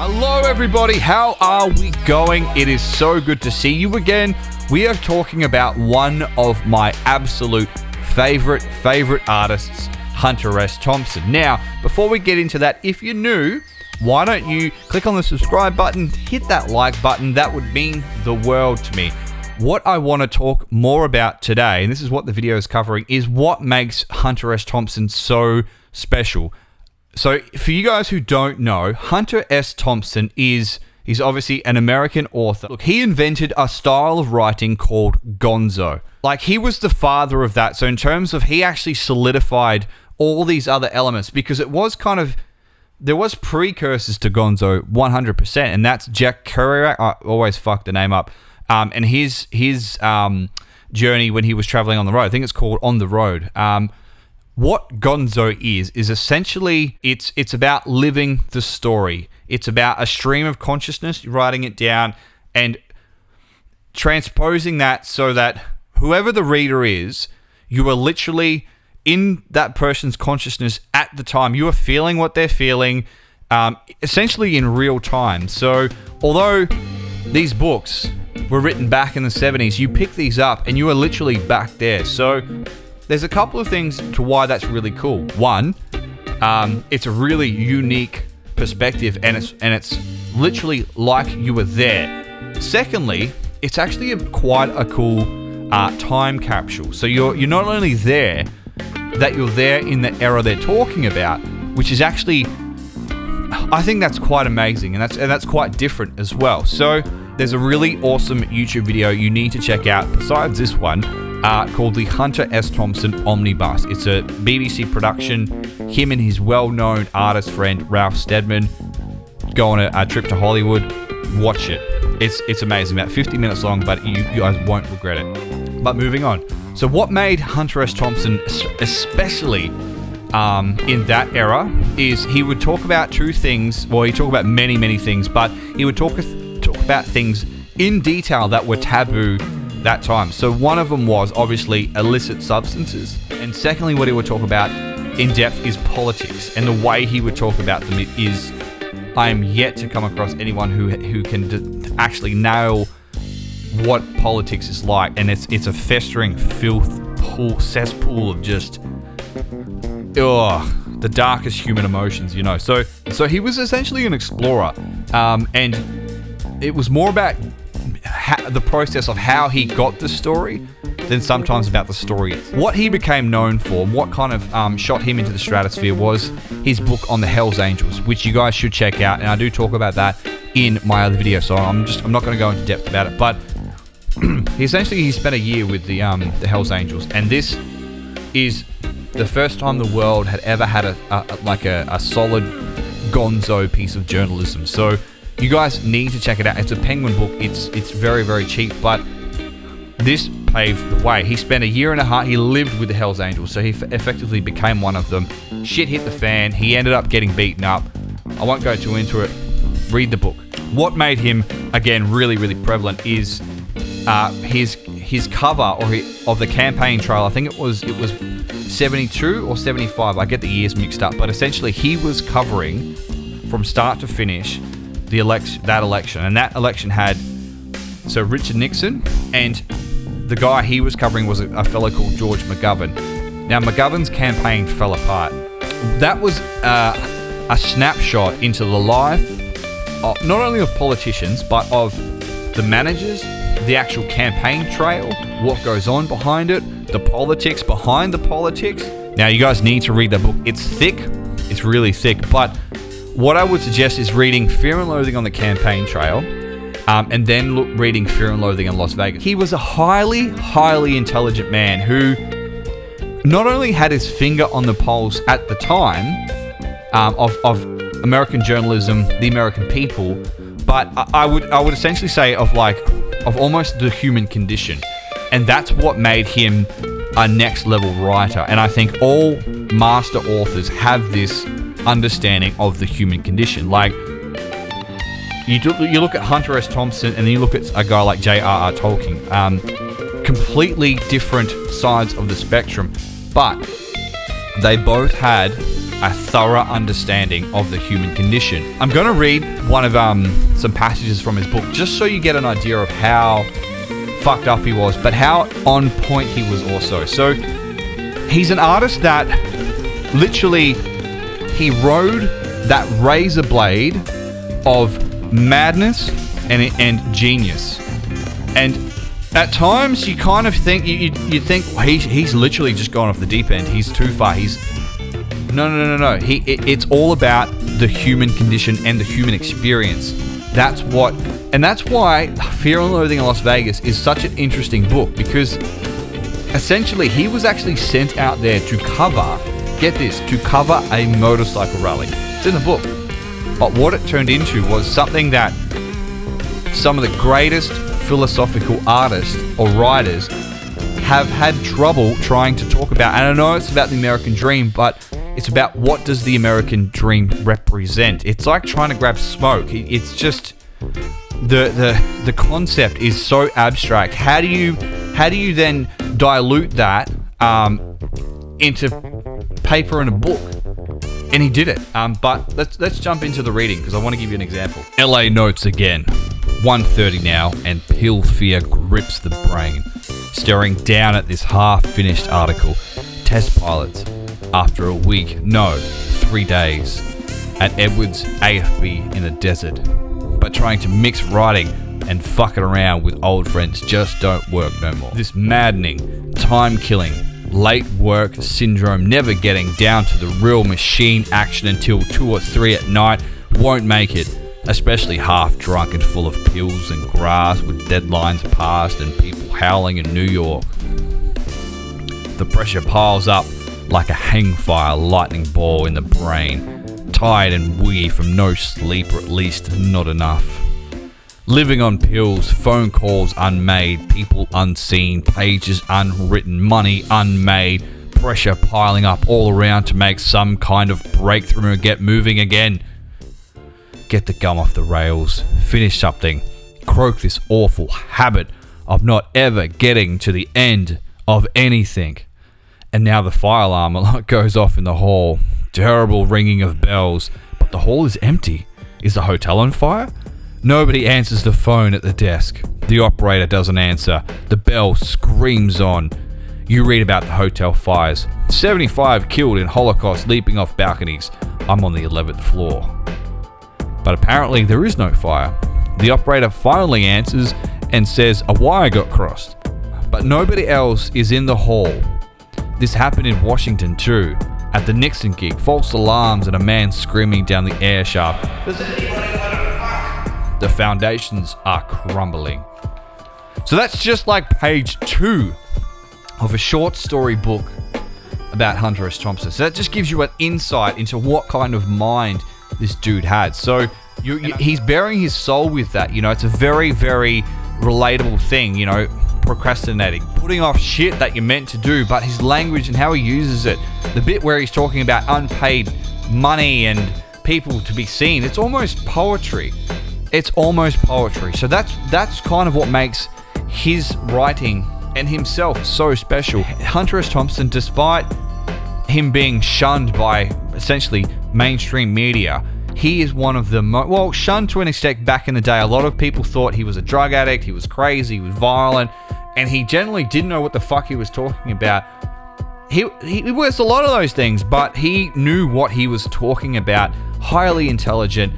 Hello everybody, how are we going? It is so good to see you again. We are talking about one of my absolute favorite artists, Hunter S. Thompson. Now, before we get into that, if you're new, why don't you click on the subscribe button, hit that like button, that would mean the world to me. What I want to talk more about today, and this is what the video is covering, is what makes Hunter S. Thompson so special. So, for you guys who don't know, Hunter S. Thompson he's obviously an American author. Look, he invented a style of writing called Gonzo. Like, he was the father of that. So, in terms of, he actually solidified all these other elements, because it was kind of, there was precursors to Gonzo 100%, and that's Jack Kerouac. I always fuck the name up. And his journey when he was traveling on the road. I think it's called On the Road. What Gonzo is essentially, it's about living the story. It's about a stream of consciousness, writing it down, and transposing that so that whoever the reader is, you are literally in that person's consciousness at the time. You are feeling what they're feeling, essentially in real time. So, although these books were written back in the 70s, you pick these up and you are literally back there. So, there's a couple of things to why that's really cool. One, it's a really unique perspective, and it's literally like you were there. Secondly, it's actually quite a cool time capsule. So you're not only there, that you're there in the era they're talking about, which is actually, I think that's quite amazing, and that's quite different as well. So there's a really awesome YouTube video you need to check out besides this one, called the Hunter S. Thompson Omnibus. It's a BBC production. Him and his well-known artist friend Ralph Steadman go on a trip to Hollywood. Watch it. It's amazing. About 50 minutes long, but you guys won't regret it. But moving on. So what made Hunter S. Thompson especially in that era is he would talk about two things. Well, he talked about many things, but he would talk about things in detail that were taboo that time. So one of them was obviously illicit substances, and secondly, what he would talk about in depth is politics. And the way he would talk about them is, I am yet to come across anyone who can actually nail what politics is like. And it's a festering cesspool of just the darkest human emotions, you know. So he was essentially an explorer, and it was more about the process of how he got the story than sometimes about the story. What he became known for, what kind of shot him into the stratosphere, was his book on the Hells Angels, which you guys should check out, and I do talk about that in my other video, so I'm not going to go into depth about it. But he spent a year with the Hells Angels, and this is the first time the world had ever had a solid Gonzo piece of journalism. So you guys need to check it out. It's a Penguin book. It's very cheap, but this paved the way. He spent a year and a half. He lived with the Hells Angels, so he effectively became one of them. Shit hit the fan. He ended up getting beaten up. I won't go too into it. Read the book. What made him, again, really prevalent is his cover of the campaign trail. I think it was 72 or 75. I get the years mixed up, but essentially he was covering from start to finish that election, and that election had Richard Nixon, and the guy he was covering was a fellow called George McGovern. Now, McGovern's campaign fell apart. That was a snapshot into the life of, not only of politicians, but of the managers, the actual campaign trail, what goes on behind it, the politics behind the politics. Now, you guys need to read that book. It's thick. It's really thick, but what I would suggest is reading Fear and Loathing on the Campaign Trail, and then reading Fear and Loathing in Las Vegas. He was a highly intelligent man who not only had his finger on the pulse at the time of American journalism, the American people, but I would essentially say of almost the human condition, and that's what made him a next level writer. And I think all master authors have this understanding of the human condition. Like, you look at Hunter S. Thompson, and then you look at a guy like J.R.R. Tolkien. Completely different sides of the spectrum, but they both had a thorough understanding of the human condition. I'm going to read one of some passages from his book just so you get an idea of how fucked up he was, but how on point he was also. So he's an artist that literally, he rode that razor blade of madness and genius. And at times you kind of think, you think he's literally just gone off the deep end. He's too far. No. It's all about the human condition and the human experience. That's why Fear and Loathing in Las Vegas is such an interesting book, because essentially he was actually sent out there to cover, get this, to cover a motorcycle rally. It's in the book. But what it turned into was something that some of the greatest philosophical artists or writers have had trouble trying to talk about. And I know it's about the American dream, but it's about what does the American dream represent. It's like trying to grab smoke. It's just the concept is so abstract. How do you then dilute that into paper and a book? And he did it. But let's jump into the reading, because I want to give you an example. LA notes again. 1:30 now, and pill fear grips the brain. Staring down at this half-finished article. Test pilots. After a week, no, 3 days. At Edwards AFB in the desert. But trying to mix writing and fucking around with old friends just don't work no more. This maddening, time-killing, late work syndrome, never getting down to the real machine action until 2 or 3 at night, won't make it. Especially half drunk and full of pills and grass with deadlines passed and people howling in New York. The pressure piles up like a hangfire lightning ball in the brain. Tired and weary from no sleep, or at least not enough. Living on pills, phone calls unmade, people unseen, pages unwritten, money unmade, pressure piling up all around to make some kind of breakthrough and get moving again. Get the gum off the rails, finish something, croak this awful habit of not ever getting to the end of anything. And now the fire alarm goes off in the hall. Terrible ringing of bells, but the hall is empty. Is the hotel on fire? Nobody answers the phone at the desk. The operator doesn't answer. The bell screams on. You read about the hotel fires. 75 killed in Holocaust leaping off balconies. I'm on the 11th floor. But apparently there is no fire. The operator finally answers and says a wire got crossed. But nobody else is in the hall. This happened in Washington too. At the Nixon gig, false alarms and a man screaming down the air shaft. Does anybody let her fuck? The foundations are crumbling. So that's just like page 2 of a short story book about Hunter S. Thompson. So that just gives you an insight into what kind of mind this dude had. So he's bearing his soul with that. You know, it's a very, very relatable thing, you know, procrastinating, putting off shit that you're meant to do, but his language and how he uses it, the bit where he's talking about unpaid money and people to be seen, it's almost poetry. It's almost poetry. So that's kind of what makes his writing and himself so special. Hunter S. Thompson, despite him being shunned by essentially mainstream media, he is one of the shunned to an extent back in the day. A lot of people thought he was a drug addict, he was crazy, he was violent, and he generally didn't know what the fuck he was talking about. He was a lot of those things, but he knew what he was talking about. Highly intelligent,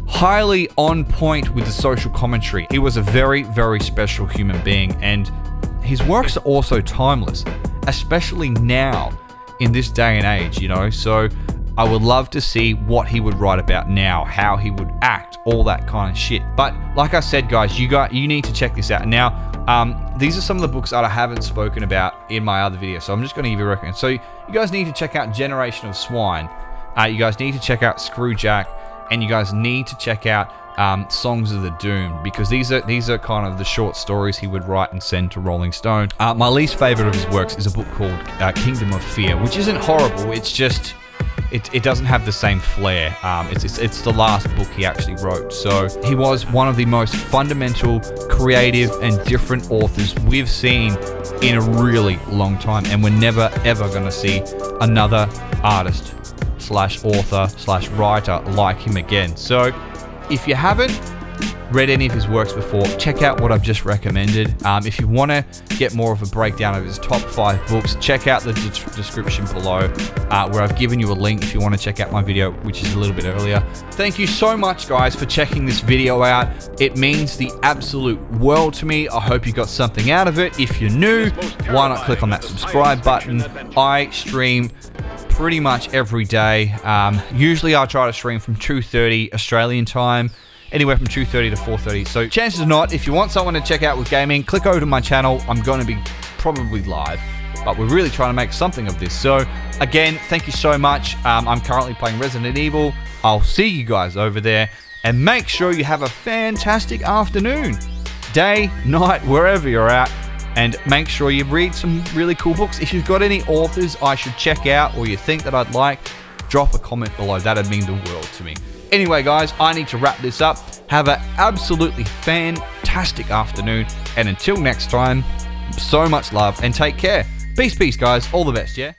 highly on point with the social commentary. He was a very, very special human being, and his works are also timeless, especially now in this day and age, you know. So I would love to see what he would write about now, how he would act, all that kind of shit. But like I said, guys, you need to check this out. Now, these are some of the books that I haven't spoken about in my other video, so I'm just going to give you a recommend. So you guys need to check out Generation of Swine. You guys need to check out ScrewJack, and you guys need to check out Songs of the Doomed, because these are kind of the short stories he would write and send to Rolling Stone. My least favorite of his works is a book called Kingdom of Fear, which isn't horrible. It's just it doesn't have the same flair. It's the last book he actually wrote. So he was one of the most fundamental, creative, and different authors we've seen in a really long time, and we're never ever going to see another artist /author/writer like him again. So if you haven't read any of his works before, check out what I've just recommended. If you want to get more of a breakdown of his top 5 books, check out the description below where I've given you a link if you want to check out my video, which is a little bit earlier. Thank you so much, guys, for checking this video out. It means the absolute world to me. I hope you got something out of it. If you're new, why not click on that subscribe button? I stream pretty much every day. Usually I try to stream from 2:30 Australian time, anywhere from 2:30 to 4:30. So chances are not, if you want someone to check out with gaming, click over to my channel. I'm going to be probably live, but we're really trying to make something of this. So again, thank you so much. I'm currently playing Resident Evil. I'll see you guys over there, and make sure you have a fantastic afternoon, day, night, wherever you're at, and make sure you read some really cool books. If you've got any authors I should check out or you think that I'd like, drop a comment below. That'd mean the world to me. Anyway, guys, I need to wrap this up. Have an absolutely fantastic afternoon, and until next time, so much love and take care. Peace, guys. All the best, yeah?